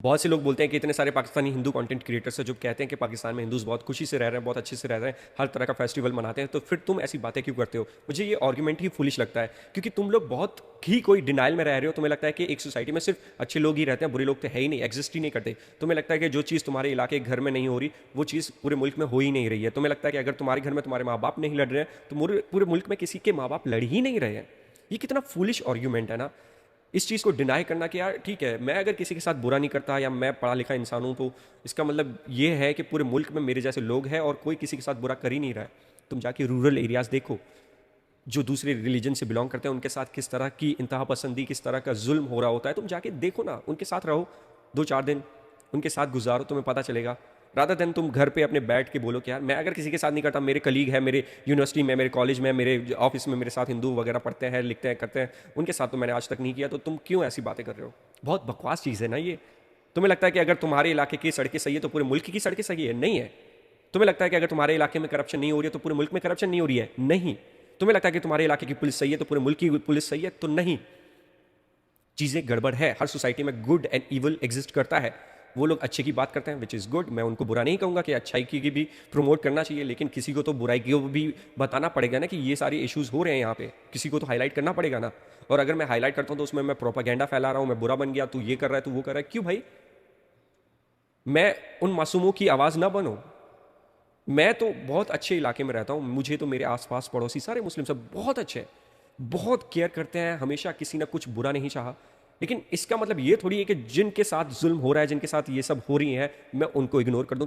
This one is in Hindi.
बहुत से लोग बोलते हैं कि इतने सारे पाकिस्तानी हिंदू कंटेंट क्रिएटर्स हैं जो कहते हैं कि पाकिस्तान में हिंदूज बहुत खुशी से रह रहे हैं, बहुत अच्छे से रह रहे हैं, हर तरह का फेस्टिवल मनाते हैं, तो फिर तुम ऐसी बातें क्यों करते हो? मुझे ये आर्ग्यूमेंट ही फुलिश लगता है, क्योंकि तुम लोग बहुत ही कोई डिनाइल में रह रहे हो। तुम्हें लगता है कि एक सोसाइटी में सिर्फ अच्छे लोग ही रहते हैं, बुरे लोग तो है ही नहीं, एग्जिस्ट ही नहीं करते। तुम्हें लगता है कि जो चीज़ तुम्हारे इलाके घर में नहीं हो रही, वो चीज़ पूरे मुल्क में हो ही नहीं रही है। तुम्हें लगता है कि अगर तुम्हारे घर में तुम्हारे माँ बाप नहीं लड़ रहे हैं, तो पूरे मुल्क में किसी के माँ बाप लड़ ही नहीं रहे हैं। ये कितना फुलिश आर्ग्यूमेंट है ना। इस चीज़ को डिनाई करना कि यार ठीक है, मैं अगर किसी के साथ बुरा नहीं करता या मैं पढ़ा लिखा इंसान हूँ, तो इसका मतलब ये है कि पूरे मुल्क में मेरे जैसे लोग हैं और कोई किसी के साथ बुरा कर ही नहीं रहा है। तुम जाके रूरल एरियाज़ देखो, जो दूसरे रिलीजन से बिलोंग करते हैं उनके साथ किस तरह की इंतहा पसंदी, किस तरह का जुल्म हो रहा होता है। तुम जाके देखो ना, उनके साथ रहो 2-4 दिन, उनके साथ गुजारो, तुम्हें पता चलेगा। रादर देन तुम घर पे अपने बैठ के बोलो कि यार मैं अगर किसी के साथ नहीं करता, मेरे कलीग है, मेरे यूनिवर्सिटी में, मेरे कॉलेज में, मेरे ऑफिस में मेरे साथ हिंदू वगैरह पढ़ते हैं, लिखते हैं, करते हैं, उनके साथ तो मैंने आज तक नहीं किया, तो तुम क्यों ऐसी बातें कर रहे हो? बहुत बकवास चीज़ है ना ये। तुम्हें लगता है कि अगर तुम्हारे इलाके की सड़कें सही है तो पूरे मुल्क की सड़कें सही है? नहीं है। तुम्हें लगता है कि अगर तुम्हारे इलाके में करप्शन नहीं हो रही है तो पूरे मुल्क में करप्शन नहीं हो रही है? नहीं। तुम्हें लगता है कि तुम्हारे इलाके की पुलिस सही है तो पूरे मुल्क की पुलिस सही है? तो नहीं। चीज़ें गड़बड़ है। हर सोसाइटी में गुड एंड इवल एग्जिस्ट करता है। वो लोग अच्छे की बात करते हैं, विच इज़ गुड। मैं उनको बुरा नहीं कहूँगा कि अच्छाई की भी प्रमोट करना चाहिए, लेकिन किसी को तो बुराई को भी बताना पड़ेगा ना कि ये सारे इश्यूज़ हो रहे हैं यहाँ पे। किसी को तो हाईलाइट करना पड़ेगा ना। और अगर मैं हाईलाइट करता हूँ तो उसमें मैं प्रोपागेंडा फैला रहा हूँ, मैं बुरा बन गया, तू ये कर रहा है, तू वो कर रहा है। क्यों भाई? मैं उन मासूमों की आवाज़ ना बनूँ। मैं तो बहुत अच्छे इलाके में रहता हूँ, मुझे तो मेरे आसपास पड़ोसी सारे मुस्लिम सब बहुत अच्छे हैं, बहुत केयर करते हैं, हमेशा किसी ना कुछ बुरा नहीं चाहा। लेकिन इसका मतलब ये थोड़ी है कि जिनके साथ जुल्म हो रहा है, जिनके साथ ये सब हो रही है, मैं उनको इग्नोर कर दूं।